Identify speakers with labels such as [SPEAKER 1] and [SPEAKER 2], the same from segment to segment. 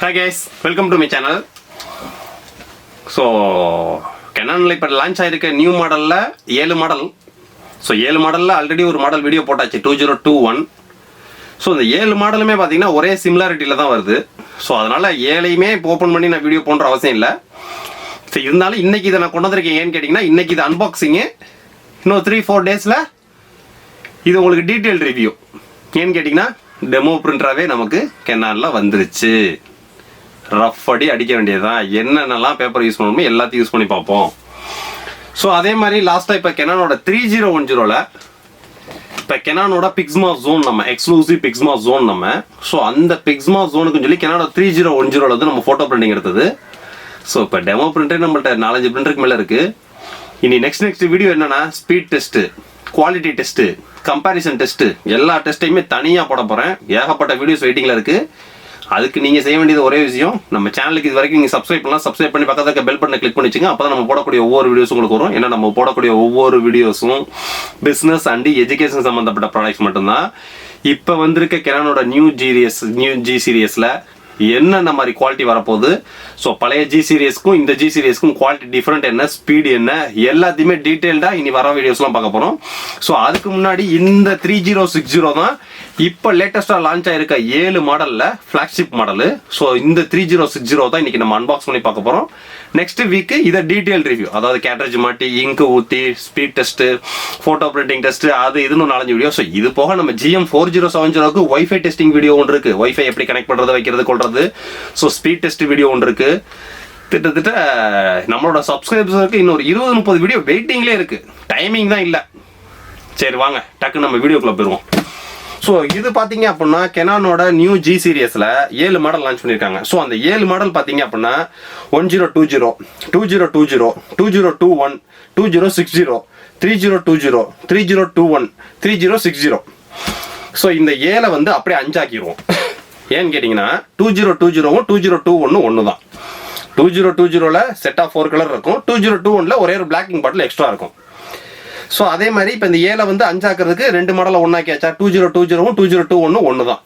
[SPEAKER 1] Hi guys, welcome to my channel. So Canon இப்ப launch ஆயிருக்க new மாடல்ல 7 model. So 7 மாடல்ல ஆல்ரெடி ஒரு மாடல் வீடியோ போட்டாச்சு 2021. ஸோ இந்த 7 மாடலுமே பார்த்தீங்கன்னா ஒரே சிமிலாரிட்டியில் தான் வருது. ஸோ அதனால 7ஐயுமே ஓப்பன் பண்ணி நான் வீடியோ போன்ற அவசியம் இல்லை. ஸோ இருந்தாலும் இன்னைக்கு இதை நான் கொண்டு வந்திருக்கேன். ஏன்னு கேட்டிங்கன்னா இன்னைக்கு இது அன்பாக்சிங்கு, இன்னும் 3-4 டேஸில் இது உங்களுக்கு டீட்டெயில் ரிவ்யூ. ஏன்னு கேட்டிங்கன்னா டெமோ பிரிண்டராகவே நமக்கு கெனானில் வந்துருச்சு. ரஃப் அடி அடிக்க வேண்டியதுதான். என்னென்னலாம் பேப்பர் யூஸ் பண்ணணுமோ எல்லாத்தையும் யூஸ் பண்ணி பார்ப்போம். ஸோ அதே மாதிரி லாஸ்ட்டாக இப்போ கெனானோட 3010 இப்போ கெனானோட பிக்ஸ்மா ஜோன் நம்ம எக்ஸ்க்ளூசிவ் பிக்ஸ்மா ஜோன் நம்ம. ஸோ அந்த பிக்ஸ்மா ஜோனுக்குன்னு சொல்லி கெனானோட 3010 வந்து நம்ம ஃபோட்டோ பிரிண்டிங் எடுத்தது. ஸோ இப்போ டெமோ பிரிண்டர் நம்மள்ட்ட 4-5 பிரிண்டருக்கு மேலே இருக்குது. இனி நெக்ஸ்ட் வீடியோ என்னன்னா speed test, quality test, comparison test, எல்லா டெஸ்ட்டையுமே தனியாக போட போகிறேன். ஏகப்பட்ட வீடியோஸ் வெயிட்டிங்கில் இருக்குது. அதுக்கு நீங்கள் செய்ய வேண்டியது ஒரே விஷயம், நம்ம சேனலுக்கு இது வரைக்கும் நீங்கள் சப்ஸ்கிரைப் பண்ணலாம். சப்ஸ்கிரைப் பண்ணி பக்கத்துக்கு பெல் பட்டனை கிளிக் பண்ணிச்சுங்க. அப்போ தான் நம்ம போடக்கூடிய ஒவ்வொரு வீடியோஸும் உங்களுக்கு வரும். ஏன்னா நம்ம போடக்கூடிய ஒவ்வொரு வீடியோஸும் பிஸ்னஸ் அண்ட் எஜுகேஷன் சம்மந்தப்பட்ட ப்ராடக்ட்ஸ் மட்டும்தான். இப்போ வந்திருக்க கெனானோட நியூ ஜி சீரியஸில் என்னென்ன மாதிரி குவாலிட்டி வரப்போகுது, ஸோ பழைய ஜி சீரியஸ்க்கும் இந்த ஜி சீரியஸ்க்கும் குவாலிட்டி டிஃப்ரெண்ட் என்ன, ஸ்பீடு என்ன, எல்லாத்தையுமே டீட்டெயில்டாக இனி வர வீடியோஸ்லாம் பார்க்க போகிறோம். ஸோ அதுக்கு முன்னாடி இந்த 3060 தான் இப்போ லேட்டஸ்ட்டாக லான்ச் ஆயிருக்க 7 மாடலில் ஃப்ளாக்ஷிப் மாடலு. ஸோ இந்த 3060 தான் இன்னைக்கு நம்ம அன்பாக்ஸ் பண்ணி பார்க்க போகிறோம். நெக்ஸ்ட் வீக்கு இதை டீட்டெயில் ரிவ்யூ, அதாவது கேட்ரேஜ் மாட்டி, இங்கு ஊற்றி, speed test, photo printing test, அது இதுன்னு 4-5 வீடியோ. ஸோ இது போக நம்ம GM4070க்கு ஒய்ஃபை டெஸ்டிங் வீடியோ ஒன்று இருக்குது. ஒய்ஃபை எப்படி கனெக்ட் பண்ணுறது, வைக்கிறது, கொள்றது. ஸோ ஸ்பீட் டெஸ்ட் வீடியோ ஒன்று இருக்குது. கிட்டத்தட்ட நம்மளோட சப்ஸ்கிரைபர்ஸுக்கு இன்னொரு 20-30 வீடியோ வெயிட்டிங்லேயே இருக்குது. டைமிங் தான் இல்லை. சரி வாங்க டக்குன்னு நம்ம வீடியோக்குள்ளே போயிடுவோம். ஸோ இது பார்த்தீங்க அப்படின்னா கெனானோட நியூ ஜி சீரியஸில் 7 மாடல் லான்ச் பண்ணியிருக்காங்க. ஸோ அந்த 7 மாடல் பார்த்தீங்க அப்படின்னா 1020, 2020, 2021, 2060, 3020, 3021, 3060. ஸோ இந்த 7 வந்து அப்படியே 5 ஆக்கிடுவோம். ஏன்னு கேட்டிங்கன்னா 2020வும் 2021 ஒன்று தான். 2020ல் செட் ஆஃப் 4 கலர் இருக்கும். 2021ல் ஒரே ஒரு பிளாக்கிங் பாட்டில் எக்ஸ்ட்ரா இருக்கும். ஸோ அதே மாதிரி இப்போ இந்த 7 வந்து 5 ஆக்கிறதுக்கு 2 மாடலை ஒன்றாக்கியாச்சா. 2020வும் 2021 ஒன்று தான்.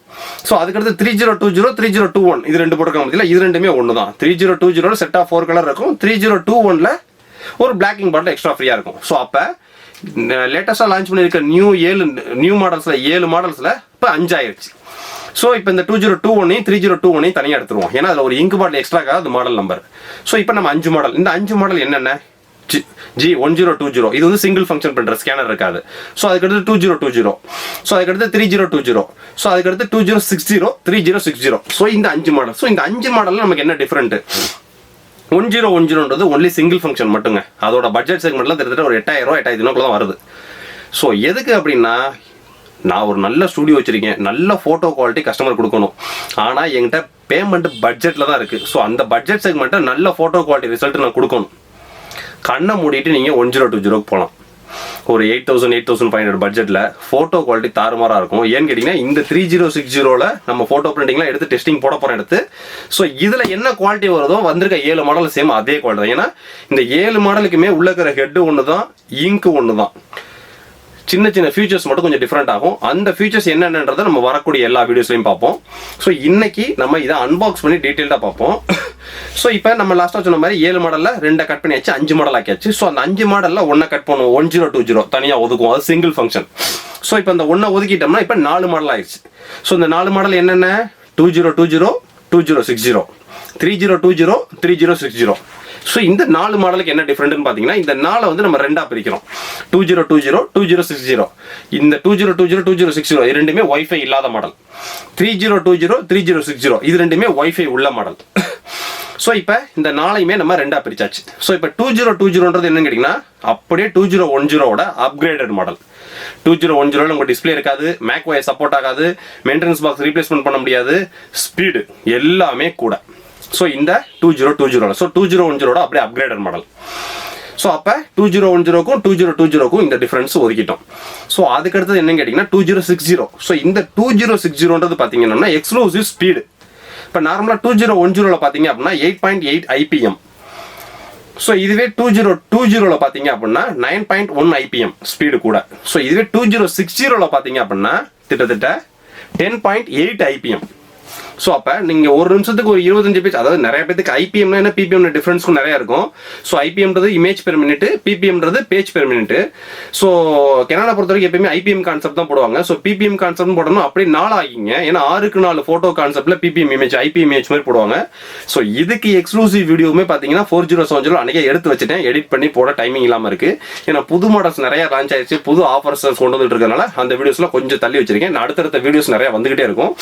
[SPEAKER 1] ஸோ அதுக்கடுத்து 3020, 3021 இது 2 போட்டுருக்க முடியல. இது ரெண்டுமே ஒன்று தான். 3020 செட் ஆஃப் 4 கலர் இருக்கும். 3021ல் ஒரு பிளாக்கிங் பாட்டில் எக்ஸ்ட்ரா ஃப்ரீயாக இருக்கும். ஸோ அப்போ லேட்டஸ்ட்டாக லான்ச் பண்ணியிருக்க நியூ மாடல்ஸில் 7 மாடல்ஸில் இப்போ 5 ஆயிடுச்சு. ஸோ இப்போ இந்த 2021ஐயும் 3021ஐயும் தனியாக எடுத்துருவோம். ஏன்னா அதில் ஒரு இங்கு பாட்டில் எக்ஸ்ட்ராக்காக அது மாடல் நம்பர். ஸோ இப்போ நம்ம 5 மாடல், இந்த 5 மாடல் என்னென்ன, G1020 இது வந்து சிங்கிள் ஃபங்க்ஷன் பிரிண்டர், ஸ்கேனர் இருக்காது. ஸோ அதுக்கடுத்து 2020, ஸோ அதுக்கடுத்து 3020, ஸோ அதுக்கடுத்து 2060, 3060. ஸோ இந்த 5 மாடல். ஸோ இந்த 5 மாடலில் நமக்கு என்ன டிஃப்ரெண்ட்டு, 1010ன்றது ஒன்லி சிங்கிள் ஃபங்க்ஷன் மட்டுங்க. அதோட பட்ஜெட் செக்மெண்ட்லாம் கிட்டத்தட்ட ஒரு 8000, 8000 தான் வருது. ஸோ எதுக்கு அப்படின்னா, நான் ஒரு நல்ல ஸ்டூடியோ வச்சிருக்கேன், நல்ல ஃபோட்டோ குவாலிட்டி கஸ்டமர் கொடுக்கணும். ஆனால் என்கிட்ட பேமெண்ட் பட்ஜெட்டில் தான் இருக்குது. ஸோ அந்த பட்ஜெட் செக்மெண்ட்டை நல்ல ஃபோட்டோ குவாலிட்டி ரிசல்ட் நான் கொடுக்கணும். கண்ணை மூடிட்டு நீங்கள் 1020க்கு போகலாம். ஒரு 8000, 8500 பட்ஜெட்டில் ஃபோட்டோ குவாலிட்டி தாறுமாறாக இருக்கும். ஏன்னு கேட்டிங்கன்னா இந்த 3060ல் நம்ம ஃபோட்டோ பிரிண்டிங்லாம் எடுத்து டெஸ்டிங் போட போகிறோம் எடுத்து. ஸோ இதில் என்ன குவாலிட்டி வருதோ வந்திருக்க 7 மாடல் சேம் அதே குவாலிட்டி தான். ஏன்னா இந்த 7 மாடலுக்குமே உள்ள இருக்கிற ஹெட்டு ஒன்று தான், இங்கு ஒன்று தான். சின்ன சின்ன ஃபீச்சர்ஸ் மட்டும் கொஞ்சம் டிஃப்ரெண்ட் ஆகும். அந்த ஃபீச்சர்ஸ் என்னென்னன்றதை நம்ம வரக்கூடிய எல்லா வீடியோஸ்லையும் பார்ப்போம். ஸோ இன்னைக்கு நம்ம இதை அன்பாக்ஸ் பண்ணி டீட்டெயில்டாக பார்ப்போம். ஸோ இப்போ நம்ம லாஸ்ட்டாக சொன்ன மாதிரி 7 மாடலில் 2 கட் பண்ணியாச்சு, 5 மாடல் ஆக்கியாச்சு. ஸோ அந்த 5 மாடலில் 1 கட் பண்ணுவோம், 1020 தனியாக ஒதுக்குவோம், அது சிங்கிள் ஃபங்க்ஷன். ஸோ இப்போ இந்த 1 ஒதுக்கிட்டோம்னா இப்போ 4 மாடல் ஆயிடுச்சு. ஸோ இந்த 4 மாடல் என்னென்ன, 2020, 2060, 3020, 3060. ஸோ இந்த 4 மாடலுக்கு என்ன டிஃப்ரெண்ட்னு பார்த்தீங்கன்னா, இந்த 4 வந்து நம்ம 2ஆக பிரிக்கிறோம். 2020, 2060. இந்த 2020, 2060 இது ரெண்டுமே ஒய்ஃபை இல்லாத மாடல். 3020, 3060 இது ரெண்டுமே ஒய்ஃபை உள்ள மாடல். ஸோ இப்போ இந்த 4ஐயுமே நம்ம 2ஆக பிரிச்சாச்சு. ஸோ இப்போ 2020ன்றது என்னன்னு கேட்டிங்கன்னா அப்படியே 2010ஓட அப்கிரேடட் மாடல். 2010ல் உங்கள் டிஸ்பிளே இருக்காது, மேக் ஒயர் சப்போர்ட் ஆகாது, மெயின்டெனன்ஸ் பாக்ஸ் ரீப்ளேஸ்மெண்ட் பண்ண முடியாது, ஸ்பீடு எல்லாமே கூட. ஸோ இந்த 2020, ஸோ 2010ஓட அப்படியே அப்கிரேடட் மாடல். ஸோ அப்போ 2010க்கும் 2020க்கும் இந்த டிஃப்ரென்ஸ் ஒதுக்கிட்டோம். ஸோ அதுக்கடுத்தது என்னன்னு கேட்டிங்கன்னா 2060. ஸோ இந்த 2060ன்றது பார்த்தீங்கன்னா எக்ஸ்க்ளூசிவ் ஸ்பீடு. இப்போ நார்மலாக 2010ல் பார்த்தீங்க அப்படின்னா 8.8 IPM. ஸோ இதுவே 2020ல் பார்த்தீங்க அப்படின்னா 9.1 IPM ஸ்பீடு கூட. ஸோ இதுவே 2060ல் பார்த்தீங்க அப்படின்னா கிட்டத்தட்ட 10.8 IPM. ஸோ அப்போ நீங்கள் ஒரு நிமிஷத்துக்கு ஒரு 25 பேஜ், அதாவது நிறைய பேருக்கு ஐபிஎம்னா என்ன பிபிஎம் டிஃப்ரென்ஸ்க்கும் நிறையா இருக்கும். ஸோ ஐபிஎம்ன்றது இமேஜ் பெர் மினிட், பிபிஎம்ன்றது page per minute. So Canada பொறுத்த வரைக்கும் எப்பயுமே ஐபிஎம் கான்செப்ட் தான் போடுவாங்க. ஸோ பிபிஎம் கான்செப்ட் போடணும் அப்படியே 4 ஆகிங்க. ஏன்னா 6க்கு 4 ஃபோட்டோ கான்செப்ட்ல பிபிஎம் இமேஜ் ஐபிஎம் இமேஜ் மாதிரி போடுவாங்க. ஸோ இதுக்கு எக்ஸ்க்ளூசிவ் வீடியோவுமே பார்த்தீங்கன்னா 4070 அன்றைக்கே எடுத்து வச்சுட்டேன், எடிட் பண்ணி போட டைமிங் இல்லாமல் இருக்கு. ஏன்னா புது மாடல்ஸ் நிறைய லான்ச் ஆயிடுச்சு, புது ஆஃபர்ஸ் கொண்டு வந்துட்டு இருக்கனால அந்த வீடியோஸ்லாம் கொஞ்சம் தள்ளி வச்சிருக்கேன். நான் அடுத்தடுத்த வீடியோஸ் நிறைய வந்துகிட்டே இருக்கும்.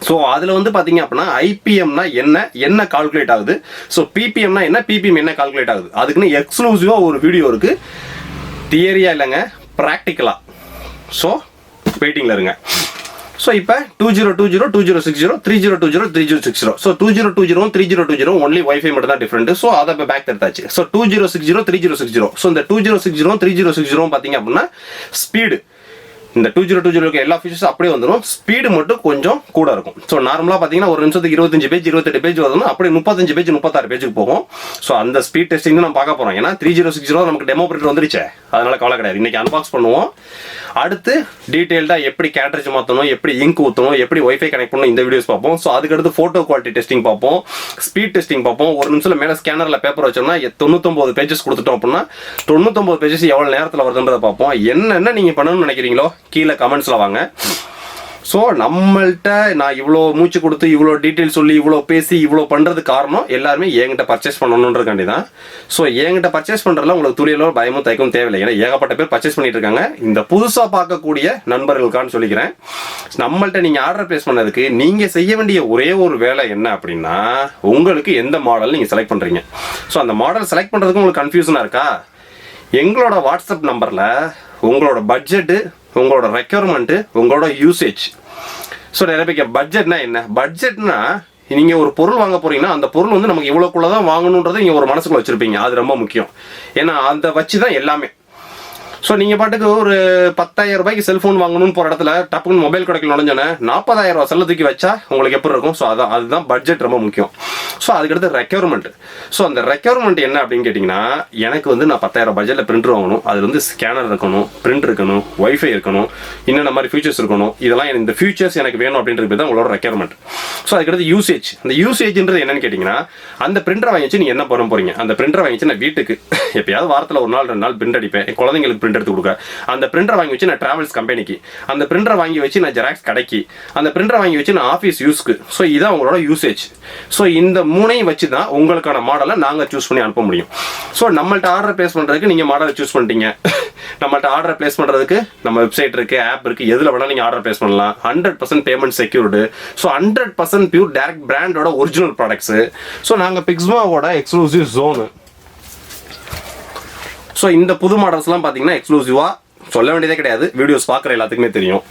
[SPEAKER 1] ஸோ அதில் வந்து பார்த்தீங்க அப்படின்னா ஐபிஎம்னா என்ன கால்குலேட் ஆகுது, ஸோ பிபிஎம்னா என்ன, பிபிஎம் என்ன கால்குலேட் ஆகுது, அதுக்குன்னு எக்ஸ்க்ளூசிவாக ஒரு வீடியோ இருக்கு. தியரியா இல்லைங்க, ப்ராக்டிக்கலா. ஸோ வெயிட்டிங்ல இருங்க. ஸோ இப்போ 2020 2060 3020 3060. ஸோ 2020 3020 ஒன்லி வைஃபை மட்டும் தான் டிஃப்ரெண்ட். ஸோ அதை இப்போ பேக் தடுத்தாச்சு. ஸோ 2060 3060. ஸோ இந்த 2060 3060 பார்த்தீங்க அப்படின்னா ஸ்பீடு இந்த 2020 எல்லா ஃபீச்சர்ஸும் அப்படியே வந்துடும், ஸ்பீடு மட்டும் கொஞ்சம் கூட இருக்கும். ஸோ நார்மலாக பார்த்தீங்கன்னா ஒரு நிமிஷத்துக்கு 25 பேஜ் 28 பேஜ் வரணும், அப்படியே 35 பேஜ் 36 பேஜுக்கு போகும். ஸோ அந்த ஸ்பீட் டெஸ்டிங் தான் நம்ம பார்க்க போகிறோம். ஏன்னா 3060 நமக்கு டெமோ பிரிண்டர் வந்துருச்சு, அதனால கவலை கிடையாது. இன்னைக்கு அன்பாக்ஸ் பண்ணுவோம். அடுத்து டீட்டெயில்டாக எப்படி கேட்ரேஜ் மாற்றணும், எப்படி இங்க் ஊற்றணும், எப்படி வைஃபை கனெக்ட் பண்ணணும், இந்த வீடியோஸ் பார்ப்போம். ஸோ அதுக்கடுத்து ஃபோட்டோ குவாலிட்டி டெஸ்டிங் பார்ப்போம், ஸ்பீட் டெஸ்டிங் பார்ப்போம். ஒரு நிமிஷம் மேலே ஸ்கேனரில் பேப்பர் வச்சோம்னா 99 பேஜஸ் கொடுத்துட்டோம் அப்படின்னா 99 பேஜஸ் எவ்வளோ நேரத்தில் வருதுன்றதை பார்ப்போம். என்னென்ன நீங்கள் பண்ணணும்னு நினைக்கிறீங்களோ கீழே கமெண்ட்ஸில் வாங்க. ஸோ நம்மள்கிட்ட நான் இவ்வளோ மூச்சு கொடுத்து இவ்வளோ டீட்டெயில் சொல்லி இவ்வளோ பேசி இவ்வளோ பண்ணுறது காரணம் எல்லாருமே என்கிட்ட பர்ச்சேஸ் பண்ணணுன்றக்காண்டி தான். ஸோ என்கிட்ட பர்ச்சேஸ் பண்ணுறதுல உங்களுக்கு துளியலோ பயமும் தயக்கும் தேவையில்லை. ஏன்னா ஏகப்பட்ட பேர் பர்ச்சேஸ் பண்ணிட்டு இருக்காங்க. இந்த புதுசாக பார்க்கக்கூடிய நண்பர்களுக்கான்னு சொல்லிக்கிறேன். நம்மள்கிட்ட நீங்கள் ஆர்டர் பிளேஸ் பண்ணதுக்கு நீங்கள் செய்ய வேண்டிய ஒரே ஒரு வேலை என்ன அப்படின்னா, உங்களுக்கு எந்த மாடல் நீங்கள் செலக்ட் பண்ணுறீங்க. ஸோ அந்த மாடல் செலக்ட் பண்ணுறதுக்கு உங்களுக்கு கன்ஃபியூஷனாக இருக்கா, எங்களோட வாட்ஸ்அப் நம்பரில் உங்களோட பட்ஜெட்டு, உங்களோட ரெக்யர்மெண்ட்டு, உங்களோட யூசேஜ். ஸோ நிறைய பேர் பட்ஜெட்னா என்ன, பட்ஜெட்னா நீங்கள் ஒரு பொருள் வாங்க போறீங்கன்னா அந்த பொருள் வந்து நமக்கு இவ்வளோக்குள்ள தான் வாங்கணுன்றதை நீங்கள் ஒரு மனசுக்குள்ள வச்சுருப்பீங்க. அது ரொம்ப முக்கியம். ஏன்னா அதை வச்சு தான் எல்லாமே. ஸோ நீங்கள் பாட்டுக்கு ஒரு 10,000 ரூபாய்க்கு செல்ஃபோன் வாங்கணும்னு போகிற இடத்துல டப்புன்னு மொபைல் கடைக்கு நுழைஞ்சோன்னே 40,000 ரூபா செல்ல தூக்கி வச்சா உங்களுக்கு எப்படி இருக்கும். ஸோ அதுதான் பட்ஜெட் ரொம்ப முக்கியம். ஸோ அதுக்கடுத்து ரெக்யர்மெண்ட். ஸோ அந்த ரெக்யர்மெண்ட் என்ன அப்படின்னு கேட்டிங்கன்னா, எனக்கு வந்து நான் 10,000 பட்ஜெட்டில் பிரிண்டர் வாங்கணும், அதில் வந்து ஸ்கேனர் இருக்கணும், பிரிண்ட் இருக்கணும், வைஃபை இருக்கணும், இன்னும் மாதிரி ஃபீச்சர்ஸ் இருக்கணும், இதெல்லாம் இந்த ஃபீச்சர்ஸ் எனக்கு வேணும் அப்படின்றது தான் உங்களோட ரெக்யர்மெண்ட். ஸோ அதுக்கடுத்து யூசேஜ். அந்த யூசேஜ்ன்றது என்னன்னு கேட்டிங்கன்னா, அந்த பிரிண்டரை வாங்கி வச்சு நீங்கள் என்ன பண்ண போகிறீங்க, அந்த பிரிண்டரை வாங்கி வச்சு நான் வீட்டுக்கு எப்பயாவது வாரத்தில் ஒரு நாள் 2 நாள் பிரிண்ட் அடிப்பேன், குழந்தைங்களுக்கு பிரிண்ட் எடுத்து கொடுக்க. அந்த பிரிண்டரை வாங்கி வச்சு நான் டிராவல்ஸ் கம்பெனிக்கு, அந்த பிரிண்டரை வாங்கி வச்சு நான் ஜெராக்ஸ் கடைக்கு, அந்த பிரிண்டரை வாங்கி வச்சு நான் ஆஃபீஸ் யூஸ்க்கு. ஸோ இதான் உங்களோட யூசேஜ். ஸோ இந்த 3ஐயும் வச்சு தான் உங்களுக்கான மாடலை நாங்கள் சூஸ் பண்ணி அனுப்ப முடியும். ஸோ நம்மள்ட்ட ஆர்டர் பிளேஸ் பண்ணுறதுக்கு நீங்கள் மாடலை சூஸ் பண்ணிட்டீங்க. நம்மள்ட்ட ஆர்டர் பிளேஸ் பண்ணுறதுக்கு நம்ம வெப்சைட் இருக்குது, ஆப் இருக்குது, எதில் வேணாலும் நீங்கள் ஆர்டர் பிளேஸ் பண்ணலாம். 100% payment secured. So 100% pure direct பிராண்டோட ஒரிஜினல் ப்ராடக்ட்ஸு. ஸோ நாங்கள் பிக்ஸ்மாவோட எக்ஸ்க்ளூசிவ் ஜோனு. ஸோ இந்த புது மாடல்ஸ்லாம் பார்த்தீங்கன்னா எக்ஸ்க்ளூசிவாக சொல்ல வேண்டியதே கிடையாது, வீடியோஸ் பார்க்குற எல்லாத்துக்குமே தெரியும்.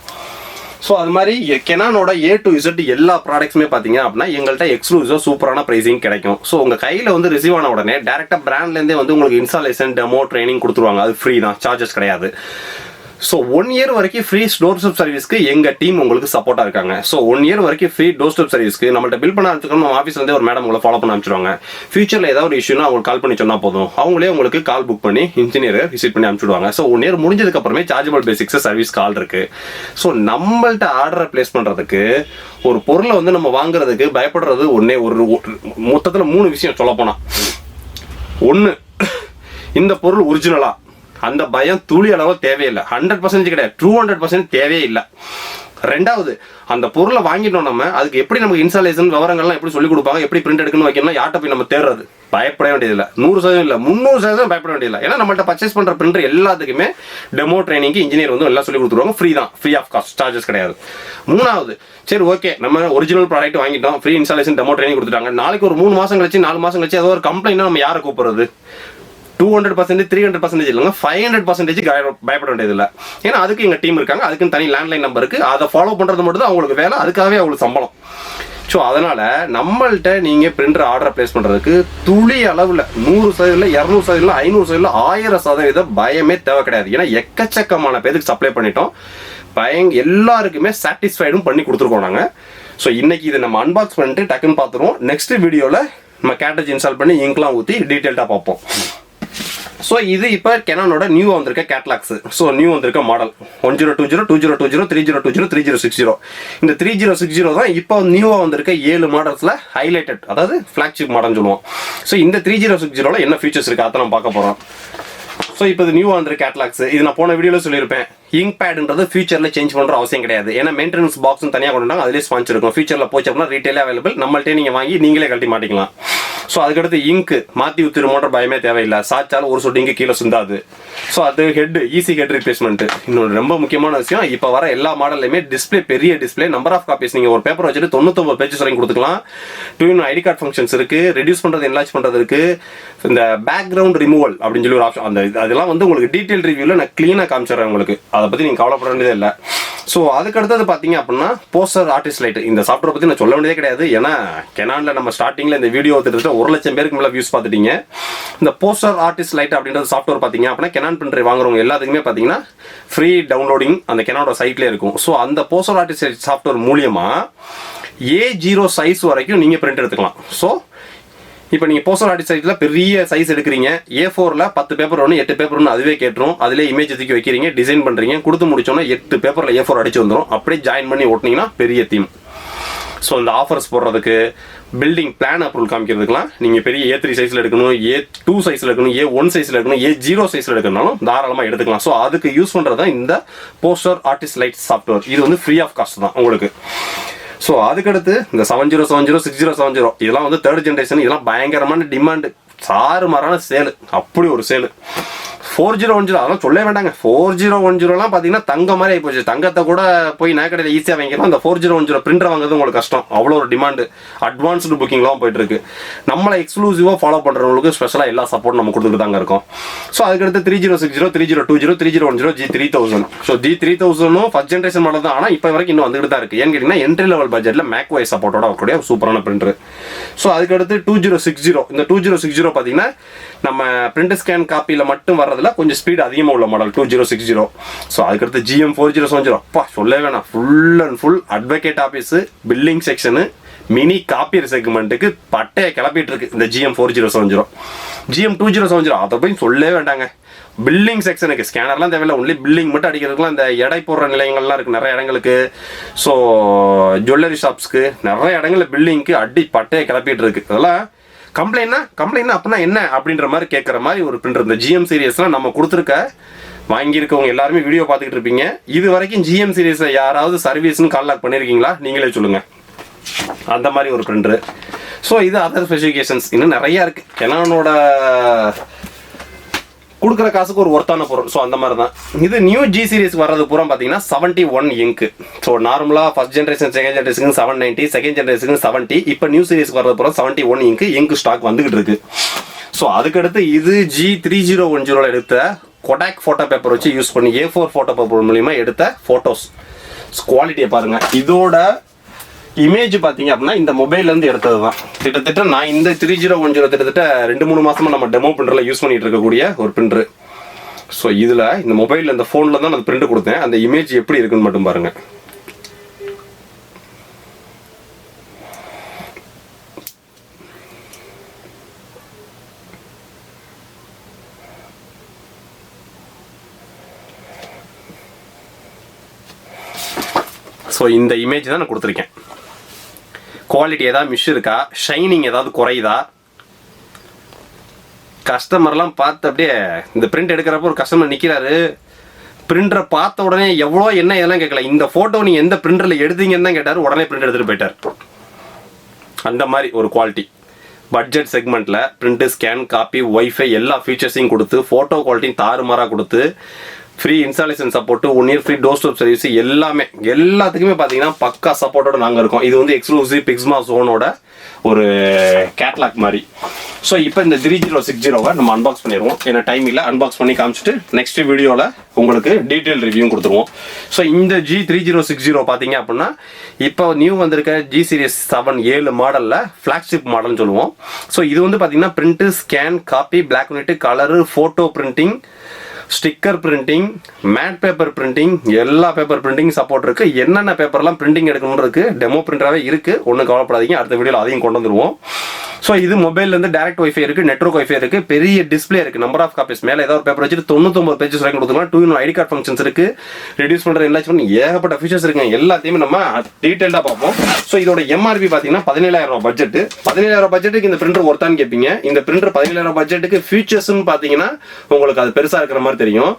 [SPEAKER 1] ஸோ அது மாதிரி கெனானோட A to Z எல்லா ப்ராடக்ட்ஸுமே பார்த்தீங்க அப்படின்னா எங்கள்கிட்ட எக்ஸ்க்ளூசிவாக சூப்பரான ப்ரைஸிங் கிடைக்கும். ஸோ உங்கள் கையில் வந்து ரிசீவ் ஆன உடனே டேரெக்டாக பிராண்ட்லேருந்தே வந்து உங்களுக்கு இன்ஸ்டாலேஷன், டெமோ, ட்ரைனிங் கொடுத்துருவாங்க. அது ஃப்ரீ தான், சார்ஜஸ் கிடையாது. ஸோ 1 year வரைக்கும் ஃப்ரீ டோர் ஸ்டெப் சர்வீஸ்க்கு எங்கள் டீம் உங்களுக்கு சப்போர்ட்டாக இருக்காங்க. ஸோ 1 year வரைக்கும் ஃப்ரீ டோர் ஸ்டெப் சர்வீஸ்க்கு நம்மள்ட்ட பில் பண்ண ஆரம்பிச்சுக்கணும். நம்ம ஆஃபீஸ்லேருந்தே ஒரு மேடம் உங்களை ஃபாலோ பண்ண ஆரம்பிச்சிடுவாங்க. ஃபியூச்சரில் ஏதாவது ஒரு இஷ்யூனா அவங்களுக்கு கால் பண்ணி சொன்னால் போதும், அவங்களே உங்களுக்கு கால் புக் பண்ணி இன்ஜினியரை விசிட் பண்ணி அனுப்பிச்சுடுவாங்க. ஸோ 1 year முடிஞ்சதுக்கப்புறமே சார்ஜபிள் பேசிக்ஸ் சர்வீஸ் கால் இருக்குது. ஸோ நம்மள்ட்ட ஆர்டரை பிளேஸ் பண்ணுறதுக்கு, ஒரு பொருளை வந்து நம்ம வாங்குறதுக்கு பயப்படுறது ஒன்றே ஒரு மொத்தத்தில் 3 விஷயம் சொல்ல போனால். 1, இந்த பொருள் ஒரிஜினலா, அந்த பயம் துளி அளவு தேவையில்லை. 100% கிடையாது, 200% தேவையே இல்லை. 2வது, அந்த பொருளை வாங்கிட்டோம் நம்ம, அதுக்கு எப்படி நமக்கு இன்ஸ்டாலேஷன் விவரங்கள்லாம் எப்படி சொல்லிக் கொடுப்பாங்க, எப்படி பிரிண்ட் எடுக்கணும் வைக்கணும், யார்கிட்ட போய் நம்ம தேடுறது, பயப்பட வேண்டியதில்லை. 100% இல்லை, 300% பயப்பட வேண்டியதில்லை. ஏன்னா நம்மள்ட்ட பர்ச்சேஸ் பண்ணுற பிரிண்டர் எல்லாத்துக்குமே டெமோ ட்ரைனிங்க்கு இன்ஜினியர் வந்து எல்லாம் சொல்லி கொடுத்துருவாங்க. ஃப்ரீ தான், ஃப்ரீ ஆஃப் காஸ்ட், சார்ஜஸ் கிடையாது. 3வது, சரி ஓகே நம்ம ஒரிஜினல் ப்ராடக்ட் வாங்கிட்டோம், ஃப்ரீ இன்ஸ்டாலேஷன், டெமோ ட்ரைனிங் கொடுத்துட்டாங்க. நாளைக்கு ஒரு 3 மாதம் கழிச்சு 4 மாதம் கழிச்சு ஏதோ ஒரு கம்ப்ளைண்ட் நம்ம யாரை கூப்பிடுறது? 200%, 300% இல்லைங்க, 500% பயப்பட வேண்டியதில்லை. ஏன்னா அதுக்கு எங்கள் டீம் இருக்காங்க, அதுக்குன்னு தனி லேண்ட்லைன் நம்பர் இருக்குது, அதை ஃபாலோ பண்ணுறது மட்டும் தான் அவங்களுக்கு வேலை, அதுக்காகவே அவங்களுக்கு சம்பளம். ஸோ அதனால் நம்மள்கிட்ட நீங்கள் பிரிண்டர் ஆர்டர் பிளேஸ் பண்ணுறதுக்கு துளி அளவில் 100%, 200%, 500%, 1000% பயமே தேவை கிடையாது. ஏன்னா எக்கச்சக்கமான பேருக்கு சப்ளை பண்ணிட்டோம், எல்லாருக்குமே சாட்டிஸ்ஃபைடும் பண்ணி கொடுத்துருக்கோம் நாங்கள். ஸோ இன்னைக்கு இதை நம்ம அன்பாக்ஸ் பண்ணிட்டு டக்குன்னு பார்த்துருவோம். நெக்ஸ்ட் வீடியோவில் நம்ம கேட்டேஜ் இன்ஸ்டால் பண்ணி இங்க்லாம் ஊற்றி டீட்டெயில்டாக பார்ப்போம். ஸோ இது இப்போ கெனானோட நியூ வந்திருக்க கேட்லாக்ஸ். ஸோ நியூ வந்திருக்க மாடல் 1020, 2020, 3020, 3060. இந்த 3060 தான் இப்போ நியூவாக வந்திருக்க 7 மாடல்ஸில் ஹைலைட்டட், அதாவது ஃப்ளாக்ஷிப் மாடல்னு சொல்லுவோம். ஸோ இந்த 3060ல என்ன ஃபீச்சர்ஸ் இருக்குது அதை நம்ம பார்க்க போகிறோம். ஸோ இப்போ இது நியூவாக வந்திருக்க கேட்லாக்ஸ். இது நான் போன வீடியோவில் சொல்லியிருப்பேன், இங்க் பேடுன்றது ஃபியூச்சரில் சேஞ்ச் பண்ணுற அவசியம் கிடையாது. ஏன்னா மெயின்டெனன்ஸ் பாக்ஸ் தனியாக கொண்டாங்க, அதிலே ஸ்பான்ச் இருக்கும். ஃபியூச்சரில் போச்சு அப்படின்னா ரீட்டெயிலே அவைலபிள், நம்மள்ட்டே நீங்கள் வாங்கி நீங்களே கழட்டி மாட்டிக்கலாம். ஸோ அதுக்கடுத்து இங்கு மாற்றி ஊற்றிடுமோன்ற பயமே தேவையில்லை. சாச்சாலும் ஒரு சொட்டு இங்கு கீழே சுந்தாது. ஸோ அது ஹெட் ஈஸி ஹெட் ரிப்ளேஸ்மெண்ட். இன்னொரு ரொம்ப முக்கியமான விஷயம், இப்போ வர எல்லா மாடல்லையுமே டிஸ்பிளே பெரிய டிஸ்பிளே, நம்பர் ஆஃப் காப்பீஸ் நீங்கள் ஒரு பேப்பர் வச்சுட்டு 99 பேஜஸ் வரைக்கும் கொடுத்துக்கலாம். ஐடி கார்டு ஃபங்க்ஷன்ஸ் இருக்குது, ரெடியூஸ் பண்ணுறது என்லார்ஜ் பண்ணுறது இருக்குது. இந்த பேக்ரவுண்ட் ரிமூவல் அப்படின்னு சொல்லி ஒரு ஆப்ஷன், அந்த அதெல்லாம் வந்து உங்களுக்கு டீட்டெயில் ரிவ்யூவில் நான் க்ளீனாக காமிச்சிடுறேன் உங்களுக்கு. அதை பற்றி நீங்கள் கவலைப்பட வேண்டியதே இல்லை. ஸோ அதுக்கு அடுத்தது பார்த்தீங்க அப்படின்னா போஸ்டர் ஆர்டிஸ்ட் லைட். இந்த சாஃப்ட்வேர் பற்றி நான் சொல்ல வேண்டியதே கிடையாது. ஏன்னா கெனானில் நம்ம ஸ்டார்டிங்கில் இந்த வீடியோ எடுத்துகிட்டு 1,00,000 பேருக்கு மேலே வியூஸ் பார்த்துட்டீங்க. இந்த போஸ்டர் ஆர்டிஸ்ட் லைட் அப்படின்றது சாஃப்ட்வேர் பார்த்தீங்க அப்படின்னா கெனான் பிரிண்டர் வாங்குறவங்க எல்லாத்துக்குமே பார்த்தீங்கன்னா ஃப்ரீ டவுன்லோடிங் அந்த கெனானோட சைட்லேயே இருக்கும். ஸோ அந்த போஸ்டர் ஆர்டிஸ்ட் லைட் சாஃப்ட்வேர் மூலியமாக A0 சைஸ் வரைக்கும் நீங்கள் பிரிண்ட் எடுத்துக்கலாம். ஸோ இப்போ நீங்கள் போஸ்டர் ஆர்டிஸ்ட் சைட்டில் பெரிய சைஸ் எடுக்கிறீங்க, A4ல் 10 பேப்பர் ஒன்று 8 பேப்பர் ஒன்று அதுவே கேட்டுரும். அதிலே இமேஜ் தூக்கி வைக்கிறீங்க, டிசைன் பண்ணுறீங்க, கொடுத்து முடிச்சோன்னா 8 பேப்பரில் A4 அடிச்சு வந்துடும். அப்படியே ஜாயின் பண்ணி ஓட்டினீங்கன்னா பெரிய தீம். ஸோ இந்த ஆஃபர்ஸ் போடுறதுக்கு, பில்டிங் பிளான் அப்ரூவல் காமிக்கிறதுக்குலாம் நீங்கள் பெரிய A3 சைஸில் எடுக்கணும், A2 சைஸில் எடுக்கணும், A1 சைஸில் எடுக்கணும், A0 சைஸில் எடுக்கணும்னாலும் தாராளமாக எடுத்துக்கலாம். ஸோ அதுக்கு யூஸ் பண்ணுறது தான் இந்த போஸ்டர் ஆர்டிஸ்ட் லைட் சாஃப்ட்வேர். இது வந்து ஃப்ரீ ஆஃப் காஸ்ட் தான் உங்களுக்கு. ஸோ அதுக்கடுத்து இந்த 7070, 6070 இதெல்லாம் வந்து 3rd ஜென்ரேஷன். இதெல்லாம் பயங்கரமான டிமாண்டு, சாறுமாறான சேலு, அப்படி ஒரு சேலு. 4010 அதெல்லாம் சொல்ல வேண்டாங்க. 4010லாம் பார்த்தீங்கன்னா தங்க மாதிரி ஆகிப்போச்சு. தங்கத்தை கூட போய் நகைக்கடையில் ஈஸியாக வாங்கிக்கலாம். அந்த 4010 பிரிண்டர் வாங்குறது உங்களுக்கு கஷ்டம், அவ்வளோ ஒரு டிமாண்டு. அட்வான்ஸ்டு புக்கிங்லாம் போயிட்டு இருக்கு. நம்மளை எக்ஸ்க்ளூசிவாக ஃபாலோ பண்ணுறவங்களுக்கு ஸ்பெஷலாக எல்லா சப்போர்ட் நம்ம கொடுத்துட்டு தாங்க இருக்கோம். ஸோ அதுக்கடுத்து 3060, 3020, 3010, G3000. So G3000 first generation model தான், ஆனால் இப்போ வரைக்கும் இன்னும் வந்துட்டு தான் இருக்குது. ஏன்னு கேட்டிங்கன்னா என்ட்ரி லெவல் பட்ஜெட்டில் மேக்ஒய் சப்போர்ட்டோட வரக்கூடிய சூப்பரான பிரிண்டர். ஸோ அதுக்கடுத்து 2060. இந்த 2060 பார்த்தீங்கன்னா நம்ம பிரிண்ட் ஸ்கேன் காப்பியில் மட்டும் வர்றதுல கொஞ்சம் ஸ்பீட் அதிகமாக உள்ள மாடல் 2060. ஸோ அதுக்கடுத்து GM4070. அப்பா சொல்ல வேணாம், full and full advocate office, billing section, mini copier செக்மெண்ட்டுக்கு பட்டையை கிளப்பிட்டு இருக்கு இந்த GM4070. GM2070 அதை போய் சொல்லவே வேண்டாங்க. பில்லிங் செக்ஷனுக்கு ஸ்கேனர்லாம் தேவையில்லை, ஒன்லி பில்லிங் மட்டும் அடிக்கிறதுக்குலாம் இந்த எடை போடுற நிலையங்கள்லாம் இருக்குது நிறைய இடங்களுக்கு. ஸோ ஜுவல்லரி ஷாப்ஸ்க்கு நிறைய இடங்களில் பில்லிங்க்கு அடி பட்டையை கிளப்பிட்டு இருக்கு. அதெல்லாம் கம்ப்ளைண்ட் அப்படின்னா என்ன அப்படின்ற மாதிரி கேட்குற மாதிரி ஒரு பிரிண்டர். இந்த GM சீரியஸ்லாம் நம்ம கொடுத்துருக்க வாங்கியிருக்கவங்க எல்லாருமே வீடியோ பார்த்துக்கிட்டு இருப்பீங்க. இது வரைக்கும் GM சீரியஸை யாராவது சர்வீஸ்னு கால் பண்ணியிருக்கீங்களா? நீங்களே சொல்லுங்கள். அந்த மாதிரி ஒரு பிரிண்டரு. ஸோ இது அதர் ஸ்பெசிஃபிகேஷன்ஸ் இன்னும் நிறையா இருக்குது. கெனானோட கொடுக்குற காசுக்கு ஒரு ஒர்த்தான பொருள். ஸோ அந்த மாதிரி தான் இது. நியூ G சீரிஸ் வர்றது பூரா பார்த்தீங்கன்னா 71 இங்கு. ஸோ நார்மலாக ஃபர்ஸ்ட் ஜென்ரேஷன், செகண்ட் ஜென்ரேஷனுக்கு 790, செகண்ட் ஜென்ரேஷனுக்கு 70. இப்போ நியூ சீரிஸ் வர்றது பூரா 71 இங்கு ஸ்டாக் வந்துகிட்டு இருக்கு. ஸோ அதுக்கடுத்து இது G3010 எடுத்த கொடாக் ஃபோட்டோ பேப்பர் வச்சு யூஸ் பண்ணி A4 ஃபோட்டோ பேப்பர் மூலியமாக எடுத்த ஃபோட்டோஸ். குவாலிட்டியை பாருங்கள். இதோட இமேஜ் பார்த்தீங்க அப்படின்னா இந்த மொபைல்லேருந்து எடுத்தது தான். கிட்டத்தட்ட நான் இந்த 3010 கிட்டத்தட்ட 2-3 மாதமாக நம்ம டெமோ பிரிண்டரில் யூஸ் பண்ணிட்டு இருக்கக்கூடிய ஒரு பிரிண்டரு. ஸோ இதில் இந்த மொபைலில் இந்த ஃபோனில் தான் நான் பிரிண்ட் கொடுத்தேன். அந்த இமேஜ் எப்படி இருக்குன்னு மட்டும் பாருங்கள். ஸோ இந்த இமேஜ் தான் நான் கொடுத்துருக்கேன். குவாலிட்டி ஏதாவது மிஸ் இருக்கா, ஷைனிங் ஏதாவது குறையுதா, கஸ்டமர்லாம் பார்த்து அப்படியே இந்த பிரிண்ட் எடுக்கிறப்போ ஒரு கஸ்டமர் நிற்கிறாரு, பிரிண்டரை பார்த்த உடனே எவ்வளோ என்ன இதெல்லாம் கேட்கல, இந்த ஃபோட்டோ நீங்கள் எந்த பிரிண்டரில் எடுத்தீங்கன்னு தான் கேட்டார், உடனே பிரிண்ட் எடுத்துகிட்டு போயிட்டார். அந்த மாதிரி ஒரு குவாலிட்டி. பட்ஜெட் செக்மெண்ட்டில் பிரிண்ட்டு, ஸ்கேன், காப்பி, ஒய்ஃபை எல்லா ஃபீச்சர்ஸையும் கொடுத்து, ஃபோட்டோ குவாலிட்டியும் தாறுமாறாக கொடுத்து, free installation support, 1 year free door step service, எல்லாத்துக்குமே பார்த்தீங்கன்னா பக்கா சப்போர்ட்டோட நாங்கள் இருக்கோம். இது வந்து எக்ஸ்க்ளூசிவ் பிக்ஸ்மா ஜோனோட ஒரு கேட்லாக் மாதிரி. ஸோ இப்போ இந்த 3060 நம்ம அன்பாக்ஸ் பண்ணிடுவோம். ஏன்னா டைம் இல்லை, அன்பாக்ஸ் பண்ணி காமிச்சிட்டு நெக்ஸ்ட் வீடியோவில் உங்களுக்கு டீட்டெயில் ரிவ்யூ கொடுத்துருவோம். ஸோ இந்த G3060 பார்த்தீங்க அப்படின்னா இப்போ நியூ வந்திருக்க G series 7 மாடலில் ஃப்ளாக்ஷிப் மாடல்னு சொல்லுவோம். ஸோ இது வந்து பார்த்தீங்கன்னா print, scan, copy, black and white, colour, photo printing, sticker printing, matte paper printing, எல்லா பேப்பர் பிரிண்டிங் சப்போர்ட் இருக்கு. என்னென்ன பேப்பர்லாம் பிரிண்டிங் எடுக்கணும்னு இருக்கு, டெமோ பிரிண்டராகவே இருக்கு. ஒன்றும் கவலைப்படாதீங்க, அடுத்த வீடியோவில் அதையும் கொண்டு வந்துருவோம். ஸோ இது மொபைல்லேருந்து டேரக்ட் வைஃபை இருக்குது, நெட்வொர்க் வைஃபை இருக்குது, பெரிய டிஸ்பிளே இருக்குது, நம்பர் ஆஃப் காப்பீஸ் மேலே ஏதாவது ஒரு பேப்பர் வச்சுட்டு 99 பேஜஸ் வரைக்கும் கொடுத்துக்கலாம். 2 ஐடி கார்டு ஃபங்க்ஷன்ஸ் இருக்குது, ரெடியூஸ் பண்ணுற எல்லாச்சும் ஏகப்பட்ட ஃபீச்சர்ஸ் இருக்குங்க. எல்லாத்தையுமே நம்ம டீட்டெயிலாக பார்ப்போம். ஸோ இதோட எம்ஆர்பி பார்த்தீங்கன்னா 17,000 பட்ஜெட். 17,000 பட்ஜெட்டுக்கு இந்த பிரிண்டர் ஒருத்தான்னு கேட்பீங்க. இந்த பிரிண்டர் 17,000 பட்ஜெட்டுக்கு ஃபீச்சர்ஸ்ன்னு பார்த்தீங்கன்னா உங்களுக்கு அது பெருசாக இருக்கிற மாதிரி தெரியும்.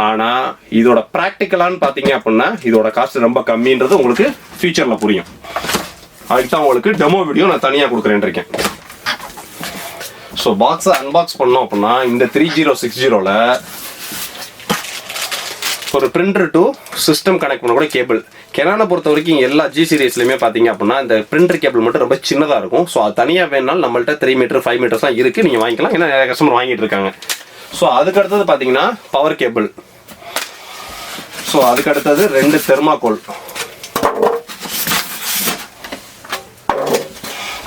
[SPEAKER 1] ஆனால் இதோட ப்ராக்டிக்கலான்னு பார்த்தீங்க அப்படின்னா இதோட காஸ்ட் ரொம்ப கம்மின்றது உங்களுக்கு ஃபியூச்சரில் புரியும். அதுக்கு தான் உங்களுக்கு டெமோ வீடியோ நான் தனியாக கொடுக்குறேன் இருக்கேன். ஸோ பாக்ஸை அன்பாக்ஸ் பண்ணோம் அப்படின்னா இந்த 3060ல் ஒரு பிரிண்டர் டு சிஸ்டம் கனெக்ட் பண்ண கூட கேபிள். கெனானை பொறுத்த வரைக்கும் எல்லா ஜி சீரீஸ்லையுமே பார்த்தீங்க அப்படின்னா இந்த பிரிண்டர் கேபிள் மட்டும் ரொம்ப சின்னதாக இருக்கும். ஸோ அது தனியாக வேணுனாலும் நம்மள்ட்ட 3 மீட்டர் 5 மீட்டர்ஸ் தான் இருக்குது, நீங்கள் வாங்கிக்கலாம். ஏன்னா நிறைய கஸ்டமர் வாங்கிட்டு இருக்காங்க. ஸோ அதுக்கு அடுத்தது பார்த்தீங்கன்னா பவர் கேபிள். ஸோ அதுக்கு அடுத்தது 2 தெர்மாகோல்.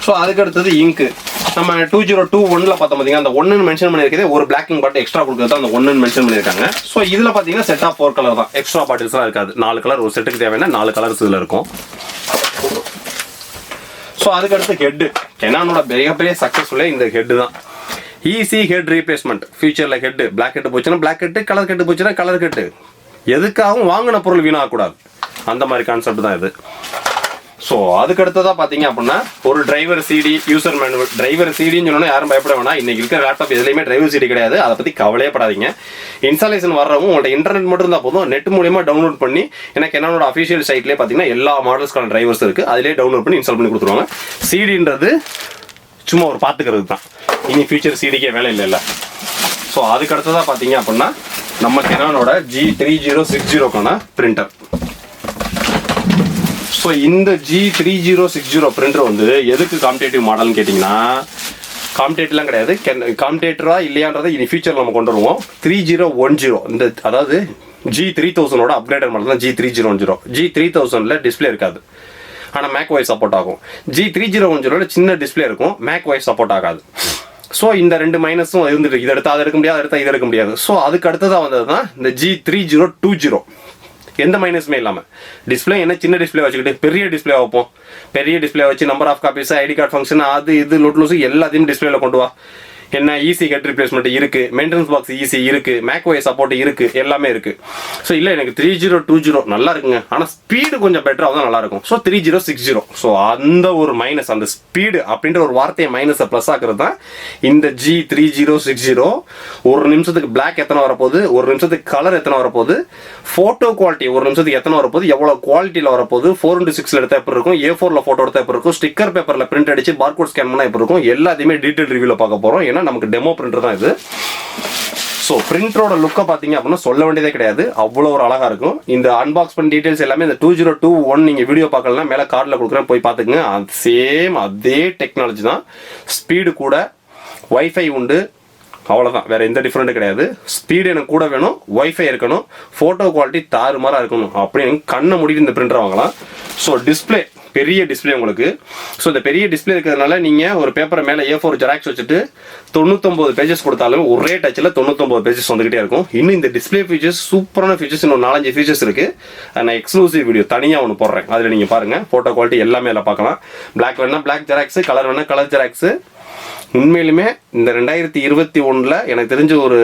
[SPEAKER 1] ஸோ அதுக்கு அடுத்தது இங்கு. நம்ம 2021ல் பார்த்தோம் பார்த்தீங்கன்னா அந்த 1ன்னு மென்ஷன் பண்ணியிருக்கிறது ஒரு பிளாக்கிங் பாட்டில் எக்ஸ்ட்ரா கொடுக்குறது தான் அந்த 1ன்னு மென்ஷன் பண்ணியிருக்காங்க. ஸோ இதில் பார்த்தீங்கன்னா செட் ஆஃப் 4 கலர் தான், எக்ஸ்ட்ரா பாட்டில்ஸ்லாம் இருக்காது. 4 கலர் ஒரு செட்டுக்கு தேவையான 4 கலர்ஸ் இதில் இருக்கும். ஸோ அதுக்கடுத்து ஹெட்டு. கெனானோட மிகப்பெரிய சக்ஸஸ்ஃபுல்லே இந்த ஹெட்டு தான். Easy head replacement. ஃபியூச்சரில் ஹெட்டு பிளாக் ஹெட்டு போச்சுன்னா பிளாக் ஹெட்டு, கலர் ஹெட்டு போச்சுன்னா கலர் ஹெட்டு. எதுக்காகவும் வாங்கின பொருள் வீணாகக்கூடாது, அந்த மாதிரி கான்செப்ட் தான் இது. ஸோ அதுக்கு அடுத்ததாக பார்த்தீங்க அப்படின்னா ஒரு driver CD, user manual. Driver சிடின்னு சொன்னோன்னா யாரும் பயப்பட வேணாம். இன்னைக்கு இருக்கிற லேப்டாப் எதுலையுமே டிரைவர் சிடி கிடையாது, அதை பற்றி கவலையப்படாதீங்க. இன்ஸ்டாலேஷன் வர்றவங்க உங்கள்ட்ட இன்டர்நெட் மட்டும் இருந்தால் போதும், நெட் மூலியமாக டவுன்லோட் பண்ணி, எனக்கு என்னோட அஃபிஷியல் சைட்லேயே பார்த்தீங்கன்னா எல்லா மாடல்ஸ்க்கான டிரைவர்ஸ் இருக்குது, அதிலே டவுன்லோட் பண்ணி இன்ஸ்டால் பண்ணி கொடுத்துருவாங்க. சிடின்றது சும்மா ஒரு பார்த்துக்கிறது தான், இனி ஃபியூச்சர் சிடிக்கே வேலை இல்லை. ஸோ அதுக்கு அடுத்ததாக பார்த்தீங்க அப்படின்னா நம்ம கெனானோட G3060க்கான பிரிண்டர். ஸோ இந்த G3060 பிரிண்டர் வந்து எதுக்கு காம்படேட்டிவ் மாடல்னு கேட்டிங்கன்னா காம்படேட்டிவ்லாம் கிடையாது. காம்படேட்டரா இல்லையான்றதை இனி ஃபியூச்சர் நம்ம கொண்டு வருவோம். 3010 இந்த அதாவது G3000ஓட அப்கிரேடட் மாடல் தான் G3010. G3000ல டிஸ்பிளே இருக்காது, ஆனால் மேக் வாய்ஸ் சப்போர்ட் ஆகும். G3010ல சின்ன டிஸ்பிளே இருக்கும், மேக் வாய்ஸ் சப்போர்ட் ஆகாது. ஸோ இந்த 2 மைனஸும் இருந்துட்டு இதை எடுத்தால் அதை எடுக்க முடியாது, எடுத்தால் இதை எடுக்க முடியாது. ஸோ அதுக்கு அடுத்ததாக வந்தது தான் இந்த G3020. எந்த மைனஸுமே இல்லாமல் டிஸ்பிளே என்ன சின்ன டிஸ்பிளே வச்சுக்கிட்டு பெரிய டிஸ்பிளே வைப்போம். பெரிய டிஸ்பிளே வச்சு number of copies, ID card function, அது இது லூஸ் எல்லாத்தையும் டிஸ்பிளேல கொண்டு வா. என்ன ஈஸி ஹெட் ரிப்ளேஸ்மெண்ட் இருக்குது, மெயின்டெனன்ஸ் பாக்ஸ் ஈஸி இருக்குது, மேக்வே சப்போர்ட் இருக்குது, எல்லாமே இருக்குது. ஸோ இல்லை எனக்கு 3020 நல்லா இருக்குங்க, ஆனால் ஸ்பீடு கொஞ்சம் பெட்டராக தான் நல்லாயிருக்கும். ஸோ 3060. ஸோ அந்த ஒரு மைனஸ், அந்த ஸ்பீடு அப்படின்ற ஒரு வார்த்தையை மைனஸை ப்ளஸ் ஆக்குறது தான் இந்த G3060. ஒரு நிமிஷத்துக்கு பிளாக் எத்தனை வரப்போகுது, ஒரு நிமிஷத்துக்கு கலர் எத்தனை வரப்போகுது, ஃபோட்டோ குவாலிட்டி ஒரு நிமிஷத்துக்கு எத்தனை வரப்போகுது, எவ்வளோ குவாலிட்டியில் வரப்போகுது, 4:6 எடுத்தால் எப்படி இருக்கும், A4ல் ஃபோட்டோ எடுத்தால் எப்படி இருக்கும், ஸ்டிக்கர் பேப்பரில் பிரிண்ட் அடிச்சு பார்கோட் ஸ்கேன் பண்ணால் எப்படி இருக்கும், எல்லாத்தையுமே டீட்டெயில் ரிவ்யூவில் பார்க்க போகிறோம். ஏன்னா நமக்கு டெமோ பிரிண்டர் தான் இது. ஸோ பிரிண்டரோட லுக்கை பார்த்தீங்க அப்படின்னா சொல்ல வேண்டியதே கிடையாது, அவ்வளோ ஒரு அழகாக இருக்கும். இந்த அன்பாக்ஸ் பண்ண டீட்டெயில்ஸ் எல்லாமே இந்த 2021 நீங்கள் வீடியோ பார்க்கலாம், மேலே கார்டில் கொடுக்குறேன், போய் பார்த்துக்குங்க. சேம் அதே டெக்னாலஜி தான், ஸ்பீடு கூட, வைஃபை உண்டு, அவ்வளோதான், வேறு எந்த டிஃப்ரெண்ட்டும் கிடையாது. ஸ்பீடு எனக்கு கூட வேணும், வைஃபை இருக்கணும், ஃபோட்டோ குவாலிட்டி தாறுமாறாக இருக்கணும், அப்படின்னு கண்ணை மூடிட்டு இந்த பிரிண்டர் வாங்கலாம். ஸோ டிஸ்பிளே பெரிய டிஸ்பிளே உங்களுக்கு. ஸோ இந்த பெரிய டிஸ்பிளே இருக்கிறதுனால நீங்கள் ஒரு பேப்பரை மேலே A4 ஜெராக்ஸ் வச்சுட்டு 99 பேஜஸ் கொடுத்தாலும் ஒரே டச்சில் 99 பேஜஸ் வந்துகிட்டே இருக்கும். இன்னும் இந்த டிஸ்பிளே ஃபீச்சர்ஸ் சூப்பரான ஃபீச்சர்ஸ், இன்னும் 4-5 ஃபீச்சர்ஸ் இருக்குது. நான் எக்ஸ்க்ளூசிவ் வீடியோ தனியாக ஒன்று போடுறேன், அதில் நீங்கள் பாருங்கள். ஃபோட்டோ குவாலிட்டி எல்லாமே அதில் பார்க்கலாம். பிளாக் வேணால் பிளாக் ஜெராக்ஸு, கலர் வேணால் கலர் ஜெராக்ஸு. உண்மையிலுமே இந்த 2021ல் எனக்கு தெரிஞ்ச ஒரு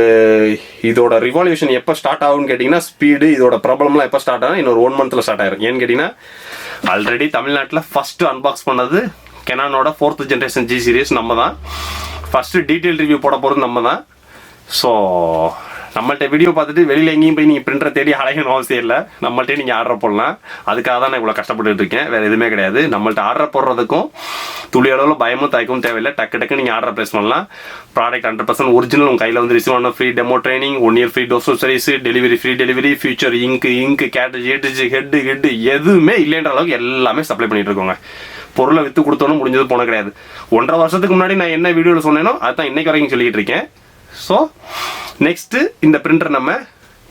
[SPEAKER 1] இதோட ரிவால்யூஷன் எப்போ ஸ்டார்ட் ஆகும்னு கேட்டிங்கன்னா, ஸ்பீடு இதோட ப்ராப்ளம்லாம் எப்போ ஸ்டார்ட் ஆகும், இன்னொரு 1 மந்த்தில் ஸ்டார்ட் ஆயிரும். ஏன்னு கேட்டிங்கன்னா ஆல்ரெடி தமிழ்நாட்டில் ஃபஸ்ட்டு அன்பாக்ஸ் பண்ணது கெனானோட 4th ஜென்ரேஷன் G சீரிஸ் நம்ம தான். ஃபஸ்ட்டு டீட்டெயில் ரிவ்யூ போட போகிறது நம்ம தான். ஸோ நம்மள்ட்ட வீடியோ பார்த்துட்டு வெளியில் எங்கேயும் போய் நீங்கள் பிரிண்டரை தேடி அலையணும் அவசியம் இல்லை, நம்மள்ட்டே நீங்கள் ஆர்டர் போடலாம். அதுக்காக தான் நான் இவ்வளோ கஷ்டப்பட்டு இருக்கேன், வேறு எதுவுமே கிடையாது. நம்மள்ட்ட ஆர்டர் போடுறதுக்கும் துளி அளவில் பயமும் தயக்கமும் தேவையில்லை, டக்கு நீங்கள் ஆர்டர் ப்ளேஸ் பண்ணலாம். ப்ராடக்ட் 100% ஒரிஜினல் உங்கள் கையில் வந்து ரிசீவ் ஆன free demo training, 1 year free dose service, delivery free delivery, future இங்கு கேட்டேஜ் ஹெட்டு எதுவுமே இல்லைன்ற அளவுக்கு எல்லாமே சப்ளை பண்ணிட்டு இருக்கோங்க. பொருளை விற்று கொடுத்தோன்னு முடிஞ்சது போன கிடையாது. 1.5 வருஷத்துக்கு முன்னாடி நான் என்ன வீடியோவில் சொன்னேனோ அதுதான் இன்னைக்கு வரைக்கும் சொல்லிட்டு இருக்கேன். ஸோ நெக்ஸ்ட்டு இந்த பிரிண்டர் நம்ம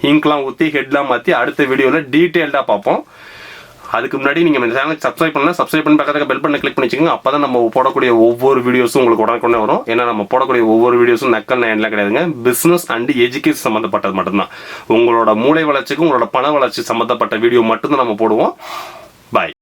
[SPEAKER 1] இங்க்லாம் ஊற்றி ஹெட்லாம் மாற்றி அடுத்த வீடியோவில் டீட்டெயில்டாக பார்ப்போம். அதுக்கு முன்னாடி நீங்கள் இந்த சேனலுக்கு சப்ஸ்கிரைப் பண்ணலாம், சப்ஸ்கிரைப் பண்ணி பக்கத்துக்கு பெல் பண்ண கிளிக் பண்ணி வச்சுக்கோங்க. அப்போ தான் நம்ம போடக்கூடிய ஒவ்வொரு வீடியோஸும் உங்களுக்கு உடனே வரும். ஏன்னா நம்ம போடக்கூடிய ஒவ்வொரு வீடியோஸும் நக்கல் எல்லாம் கிடையாதுங்க, பிஸ்னஸ் அண்ட் எஜுகேஷன் சம்மந்தப்பட்டது மட்டும்தான். உங்களோட மூளை வளர்ச்சிக்கும் உங்களோட பண வளர்ச்சி சம்மந்தப்பட்ட வீடியோ மட்டும்தான் நம்ம போடுவோம். பாய்.